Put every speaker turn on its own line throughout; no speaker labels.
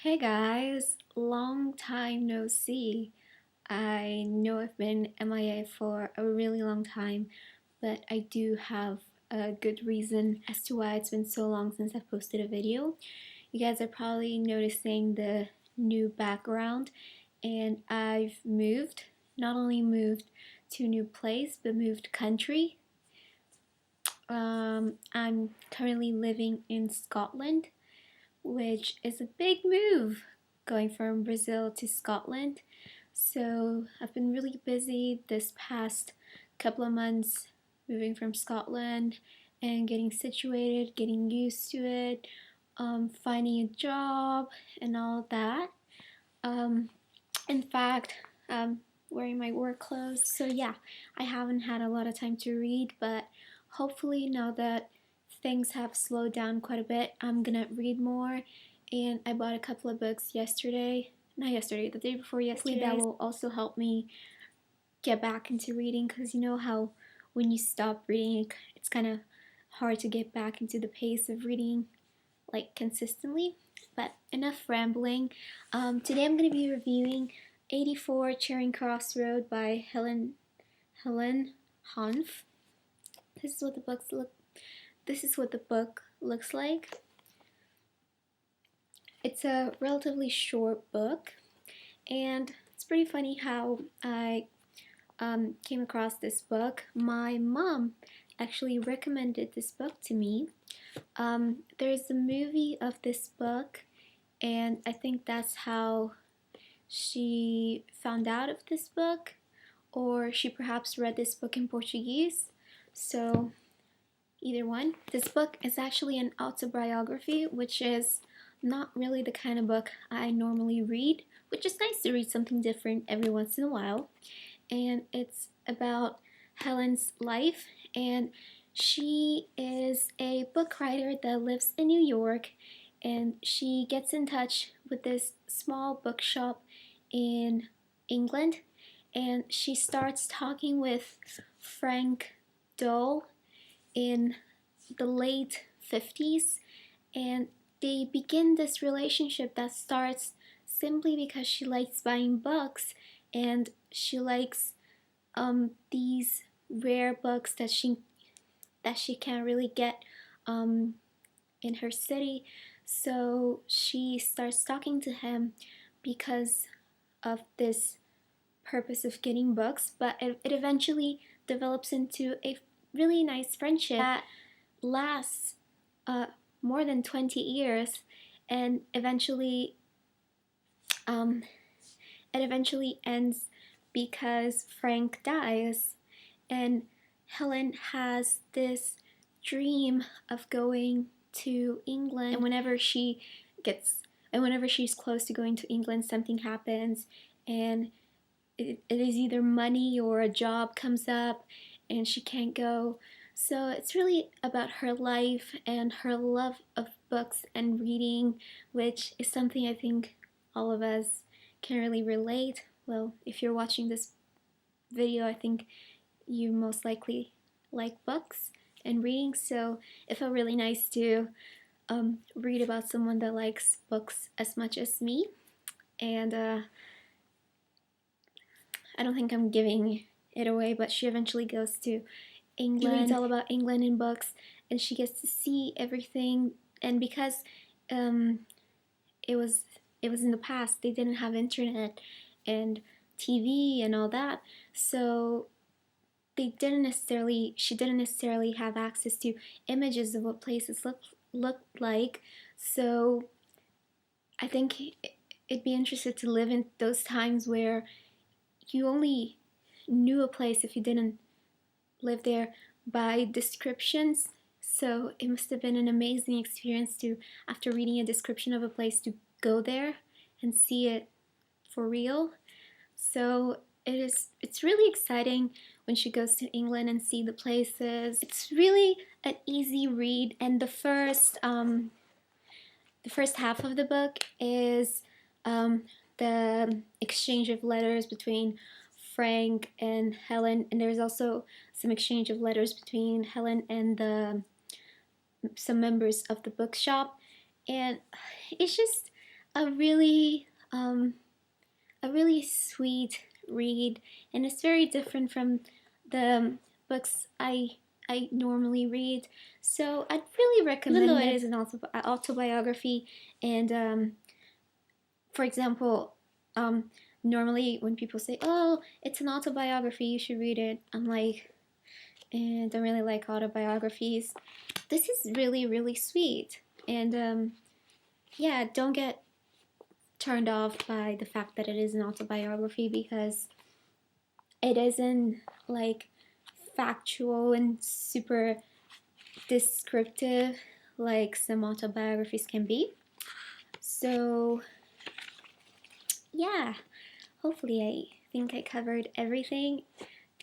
Hey guys, long time no see. I know I've been MIA for a really long time, but I do have a good reason as to why it's been so long since I've posted a video. You guys are probably noticing the new background, and I've moved, not only moved to a new place, but moved country. I'm currently living in Scotland, which is a big move going from Brazil to Scotland. So I've been really busy this past couple of months moving from Scotland and getting situated, getting used to it, finding a job, and all that. Um, in fact, wearing my work clothes. So yeah, I haven't had a lot of time to read, but hopefully now that things have slowed down quite a bit, I'm gonna read more. And I bought a couple of books yesterday. Not yesterday, the day before yesterday. Hopefully that will also help me get back into reading, because you know how when you stop reading, it's kind of hard to get back into the pace of reading like consistently. But enough rambling. Today I'm going to be reviewing 84 Charing Cross Road by Helen Hanf. This is what the books look. This is what the book looks like. It's a relatively short book, and it's pretty funny how I came across this book. My mom actually recommended this book to me. There's a movie of this book, and I think that's how she found out of this book, or she perhaps read this book in Portuguese. So either one. This book is actually an autobiography, which is not really the kind of book I normally read, which is nice to read something different every once in a while. And it's about Helen's life, and she is a book writer that lives in New York, and she gets in touch with this small bookshop in England, and she starts talking with Frank Dole in the late 50s, and they begin this relationship that starts simply because she likes buying books, and she likes these rare books that she can't really get in her city. So she starts talking to him because of this purpose of getting books, but it eventually develops into a really nice friendship that lasts more than 20 years, and um, it eventually ends because Frank dies, and Helen has this dream of going to England, and whenever she's close to going to England, something happens, and it is either money or a job comes up and she can't go. So it's really about her life and her love of books and reading, which is something I think all of us can really relate. Well, if you're watching this video, I think you most likely like books and reading, so it felt really nice to read about someone that likes books as much as me. And I don't think I'm giving it away, but she eventually goes to England. She reads all about England in books, and she gets to see everything. And because it was in the past, they didn't have internet and TV and all that, so she didn't necessarily have access to images of what places looked like. So I think it'd be interesting to live in those times where you only knew a place if you didn't live there by descriptions. So it must have been an amazing experience to, after reading a description of a place, to go there and see it for real. So it's really exciting when she goes to England and see the places. It's really an easy read, and the first half of the book is the exchange of letters between Frank and Helen, and there's also some exchange of letters between Helen and some members of the bookshop, and it's just a really a really sweet read, and it's very different from the books I normally read. So I'd really recommend it. Even though it is an autobiography, and for example, normally when people say, "Oh, it's an autobiography, you should read it," I'm like, and don't really like autobiographies. This is really, really sweet. And yeah, don't get turned off by the fact that it is an autobiography, because it isn't like factual and super descriptive like some autobiographies can be. So yeah, hopefully I think I covered everything.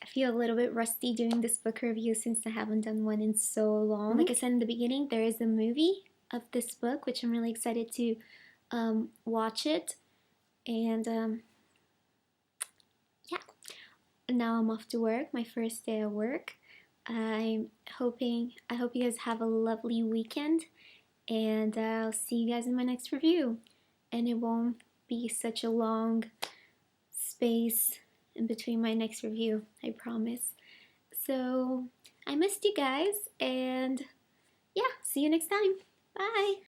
I feel a little bit rusty doing this book review since I haven't done one in so long. Like I said in the beginning, there is a movie of this book, which I'm really excited to watch it. And yeah, now I'm off to work, my first day of work. I hope you guys have a lovely weekend, and I'll see you guys in my next review. And it won't be such a long space in between my next review, I promise. So I missed you guys, and yeah, see you next time. Bye.